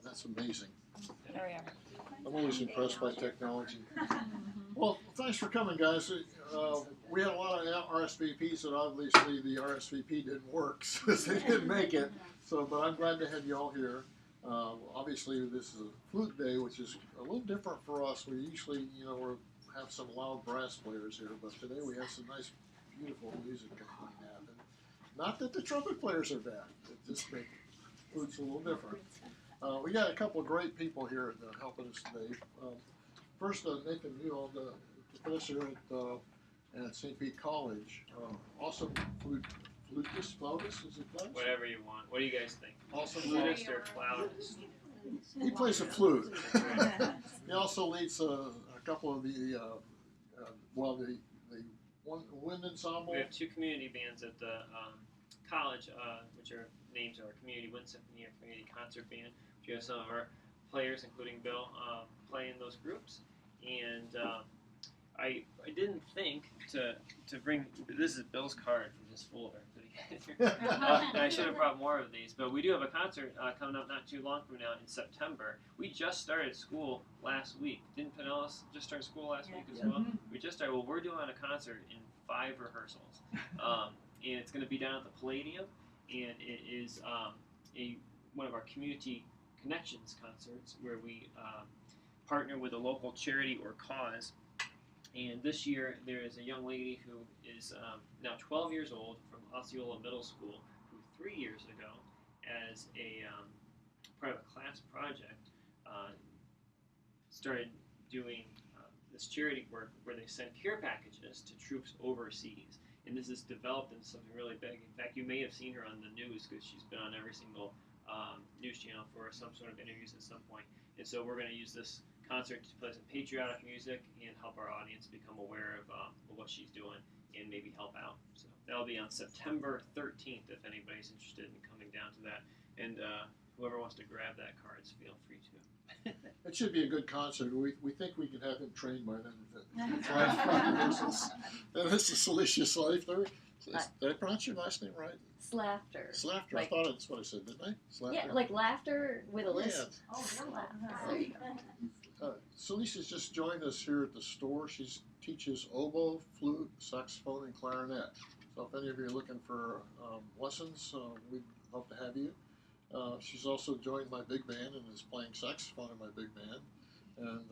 That's amazing. There we are. I'm always impressed by technology. Well, thanks for coming, guys. We had a lot of RSVPs, and obviously the RSVP didn't work, so they didn't make it. So, but I'm glad to have you all here. Obviously, this is a flute day, which is a little different for us. We usually, we have some loud brass players here, but today we have some nice, beautiful music going happen. Not that the trumpet players are bad; it just makes flute's a little different. We got a couple of great people here helping us today. First, Nathan Muehl, the professor at St. Pete College. Awesome flautist, is it flautist? Whatever you want. What do you guys think? Awesome Flutist or flautist? He plays a flute. He also leads a couple of the wind ensemble. We have two community bands at the college, which are named our Community Wind Symphony and Community Concert Band. We have some of our players, including Bill, play in those groups. And I didn't think to bring, this is Bill's card from his folder. I should have brought more of these, but we do have a concert coming up not too long from now in September. We just started school last week. Didn't Pinellas just start school last week as well? We just started. Well, we're doing a concert in 5 rehearsals, and it's going to be down at the Palladium, and it is one of our community connections concerts where we partner with a local charity or cause. And this year, there is a young lady who is now 12 years old from Osceola Middle School, who 3 years ago, as a part of a class project, started doing this charity work where they send care packages to troops overseas. And this has developed into something really big. In fact, you may have seen her on the news because she's been on every single news channel for some sort of interviews at some point. And so we're going to use this concert to play some patriotic music and help our audience become aware of what she's doing and maybe help out. So that'll be on September 13th if anybody's interested in coming down to that. And whoever wants to grab that cards, feel free to. It should be a good concert. We think we can have him trained by then. This is Celicia Slafter. Did I pronounce your last name right? Slafter. Slafter. I thought that's what I said, didn't I? Slafter. Yeah, like laughter with a list. Yeah. Oh, Slafter. There you go. Celicia's just joined us here at the store. She teaches oboe, flute, saxophone, and clarinet. So if any of you are looking for lessons, we'd love to have you. She's also joined my big band and is playing saxophone in my big band. And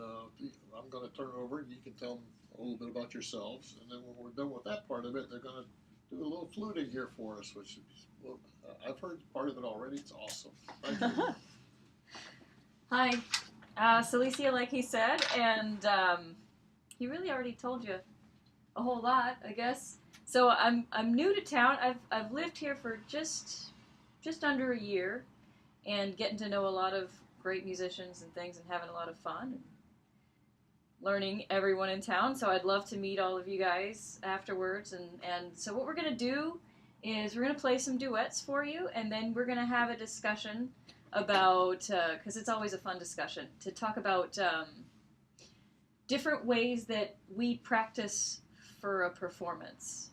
I'm going to turn it over and you can tell them a little bit about yourselves. And then when we're done with that part of it, they're going to do a little fluting here for us, which I've heard part of it already. It's awesome. Thank you. Hi, Celicia, like he said, and he really already told you a whole lot, I guess. So I'm new to town. I've lived here for just under a year, and getting to know a lot of great musicians and things, and having a lot of fun, and learning everyone in town. So I'd love to meet all of you guys afterwards. And so what we're gonna do is we're gonna play some duets for you, and then we're gonna have a discussion about, because it's always a fun discussion, to talk about different ways that we practice for a performance.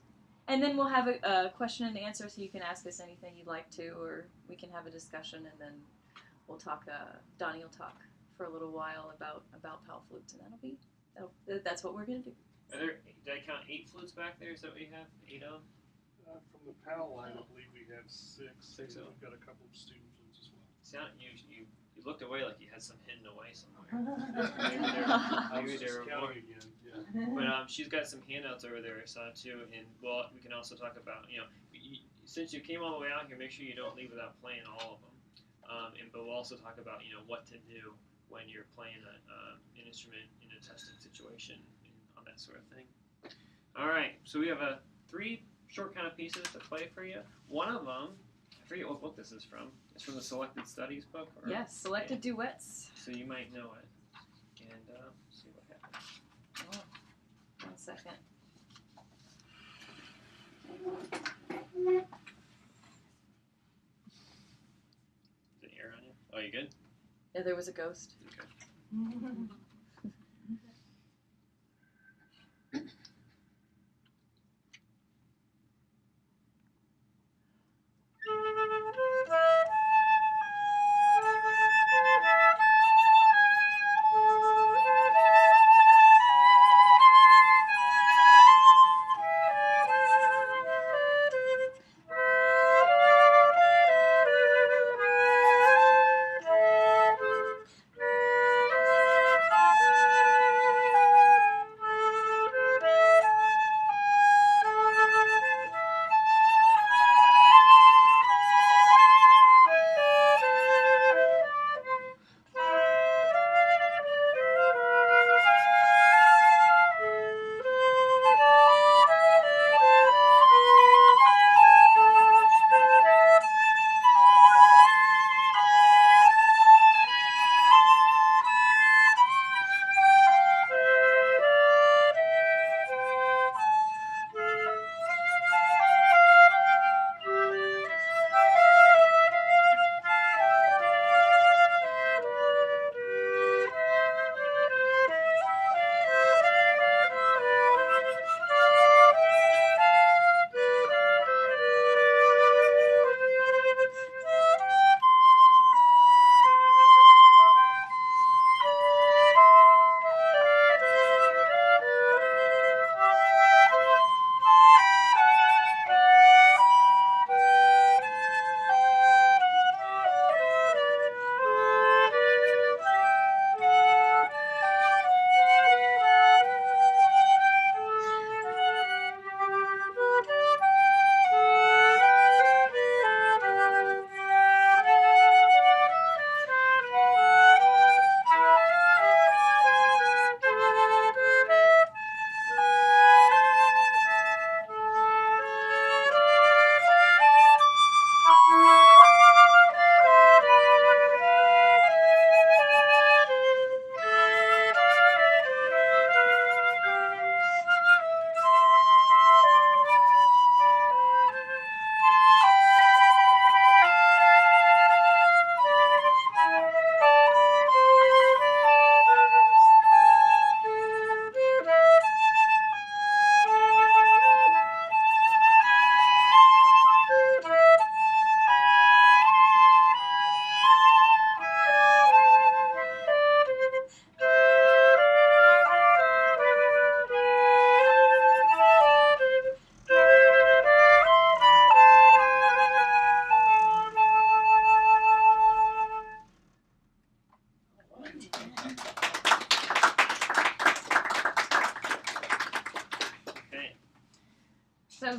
And then we'll have a question and answer, so you can ask us anything you'd like to, or we can have a discussion, and then we'll talk, Donnie will talk for a little while about PAL flutes, and that's what we're going to do. Did I count 8 flutes back there? Is that what you have? 8 of them? From the PAL line, I believe we have 6. 6 of them. We've got a couple of student flutes as well. You looked away like you had some hidden away somewhere. Maybe they were counting again. Yeah. But she's got some handouts over there I saw too, and well, we can also talk about, since you came all the way out here, make sure you don't leave without playing all of them. But we'll also talk about what to do when you're playing an instrument in a testing situation and all that sort of thing. All right, so we have 3 short kind of pieces to play for you. One of them, I forget what book this is from. It's from the Selected Studies book? Yes, Selected Duets. So you might know it. And see what happens. Oh, 1 second. Is there air on you? Oh, you good? Yeah, there was a ghost. Okay.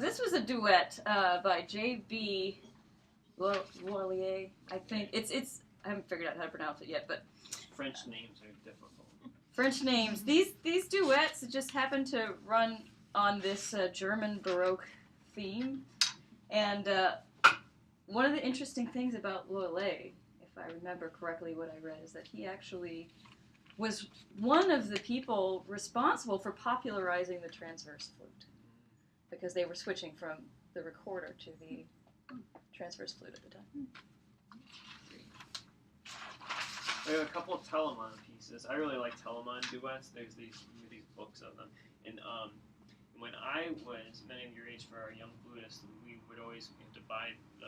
this was a duet by J.B. Loeillet, I think. It's I haven't figured out how to pronounce it yet, but French names are difficult. French names. These duets just happen to run on this German Baroque theme, and one of the interesting things about Loeillet, if I remember correctly what I read, is that he actually was one of the people responsible for popularizing the transverse flute, because they were switching from the recorder to the transverse flute at the time. We have a couple of Telemann pieces. I really like Telemann duets. There's these books of them. And when I was many of your age for our young flutists, we would always have to buy the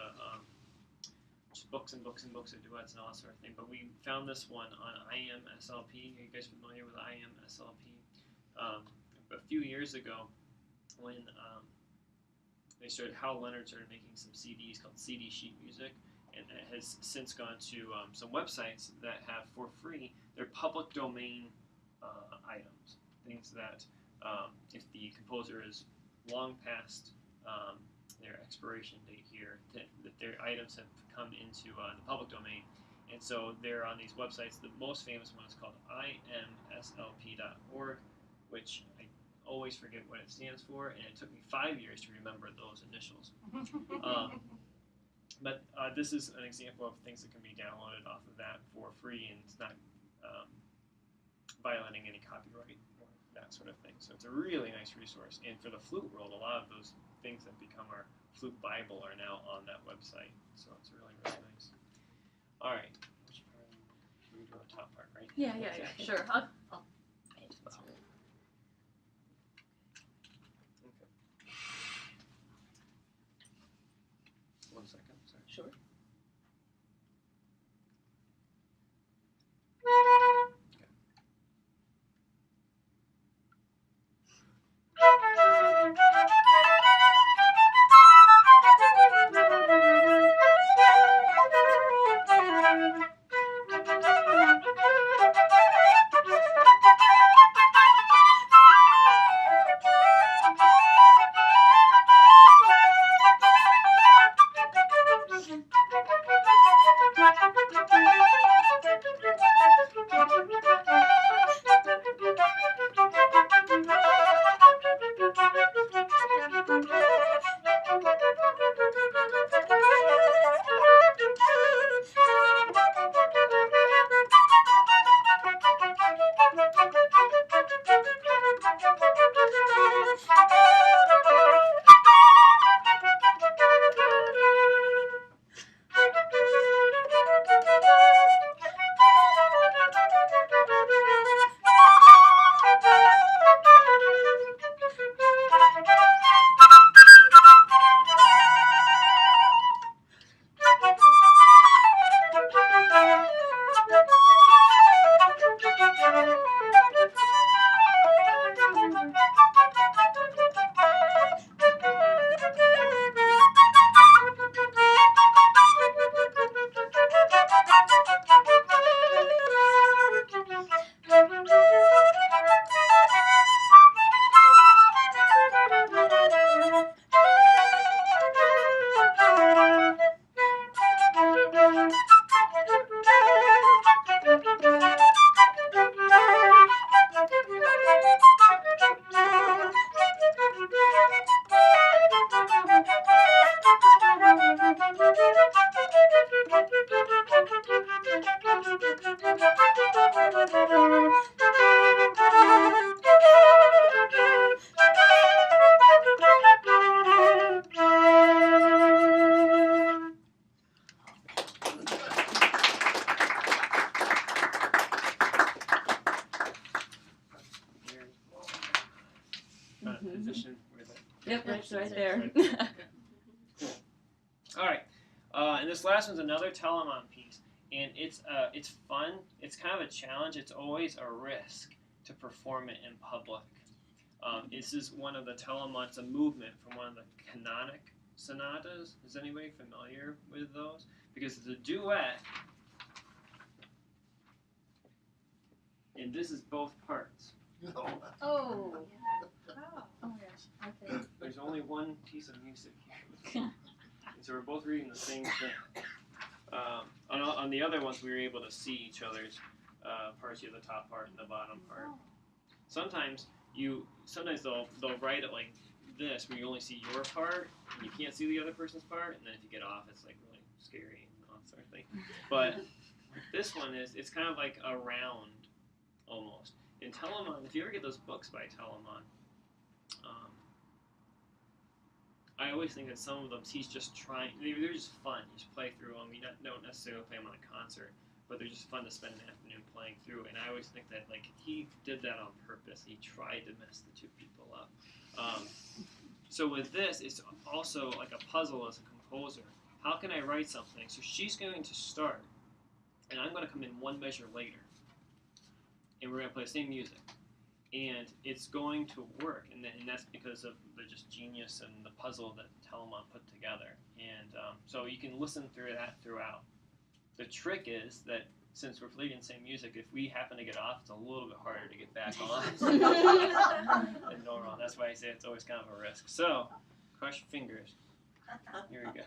just books and books and books of duets and all that sort of thing. But we found this one on IMSLP. Are you guys familiar with IMSLP? A few years ago, when Hal Leonard started making some CDs called CD sheet music, and it has since gone to some websites that have for free their public domain items, things that if the composer is long past their expiration date here, that their items have come into the public domain. And so they're on these websites. The most famous one is called imslp.org, which I always forget what it stands for, and it took me 5 years to remember those initials. But this is an example of things that can be downloaded off of that for free, and it's not violating any copyright or that sort of thing. So it's a really nice resource. And for the flute world, a lot of those things that become our flute Bible are now on that website. So it's really, really nice. All right. Which part? Should we do the top part, right? Yeah, sure. I'll One second. Sorry. Sure. Position where the Yep, that's right there. Cool. All right, and this last one's another Telemann piece, and it's fun. It's kind of a challenge. It's always a risk to perform it in public. This is one of the Telemann. It's a movement from one of the canonic sonatas. Is anybody familiar with those? Because it's a duet, and this is both parts. Oh. Oh my gosh. Okay. There's there's only one piece of music here. And so we're both reading the same thing. On the other ones, we were able to see each other's parts. You have the top part and the bottom part. Sometimes they'll write it like this, where you only see your part and you can't see the other person's part, and then if you get off, it's like really scary and all that sort of thing. But this one it's kind of like a round almost. In Telemann, if you ever get those books by Telemann, I always think that some of them he's just trying. They're just fun. You just play through them. You don't necessarily play them on a concert, but they're just fun to spend an afternoon playing through. And I always think that like he did that on purpose. He tried to mess the two people up. So with this, it's also like a puzzle as a composer. How can I write something? So she's going to start, and I'm going to come in one measure later, and we're going to play the same music. And it's going to work, and that's because of the just genius and the puzzle that Telemann put together. And so you can listen through that throughout. The trick is that since we're playing the same music, if we happen to get off, it's a little bit harder to get back on than normal. That's why I say it's always kind of a risk. So, cross your fingers. Here we go.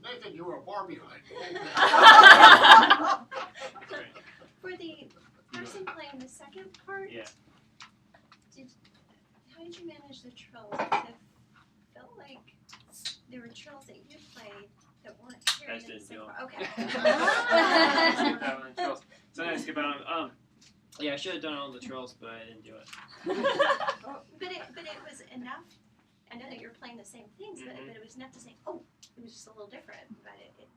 Nathan, you were far behind. For the person playing the second part, Yeah. How did you manage the trills? Because it felt like there were trills that you played that weren't carried in the same part. Okay. Sometimes skip out on yeah, I should have done all the trills, but I didn't do it. But it was enough. I know that you're playing the same things, but it was enough to say, oh, it was just a little different, but it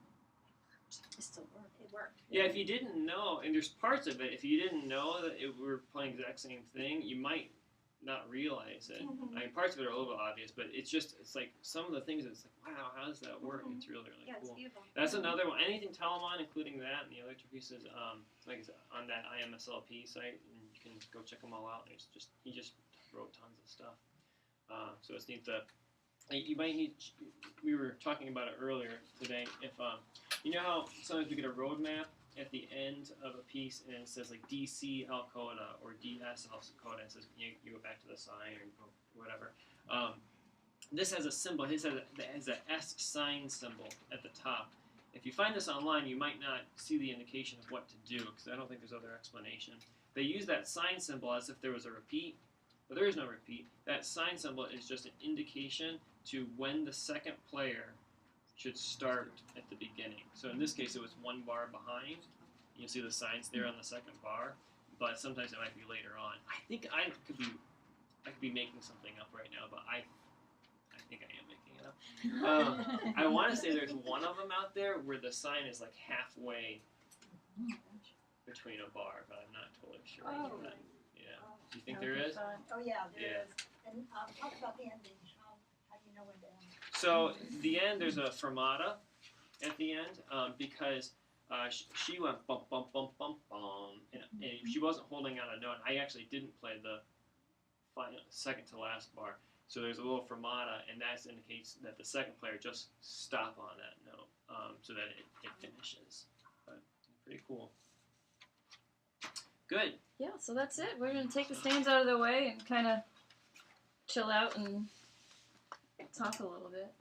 still worked. It worked. Yeah, if you didn't know, and there's parts of it, if you didn't know that we were playing the exact same thing, you might not realize it. I mean, parts of it are a little bit obvious, but it's like some of the things, it's like, wow, how does that work? It's really, really Yeah, cool. it's beautiful. That's another one. Anything Telemann, including that and the other two pieces, like I said, on that IMSLP site, and you can go check them all out. It's just he just wrote tons of stuff. So it's neat to. You might need. We were talking about it earlier today. If you know how sometimes we get a roadmap at the end of a piece and it says like DC Alcoda or DS Alcoda, and it says you go back to the sign or whatever. This has a symbol. It has a S sign symbol at the top. If you find this online, you might not see the indication of what to do because I don't think there's other explanation. They use that sign symbol as if there was a repeat, but there is no repeat. That sign symbol is just an indication to when the second player should start at the beginning. So in this case, it was one bar behind. You'll see the signs there on the second bar, but sometimes it might be later on. I think I could be making something up right now, but I think I am making it up. I want to say there's one of them out there where the sign is like halfway between a bar, but I'm not totally sure. Oh. Yet. Yeah. Do you think there is? Oh yeah, there Yeah. is. And talk about the ending. How do you know when to end? So the end, there's a fermata at the end because she went bum bum bum bum bum, and she wasn't holding on a note. I actually didn't play the final, second to last bar, so there's a little fermata, and that indicates that the second player just stop on that note, so that it finishes. But pretty cool. Good. Yeah, so that's it. We're gonna take the stains out of the way and kind of chill out and talk a little bit.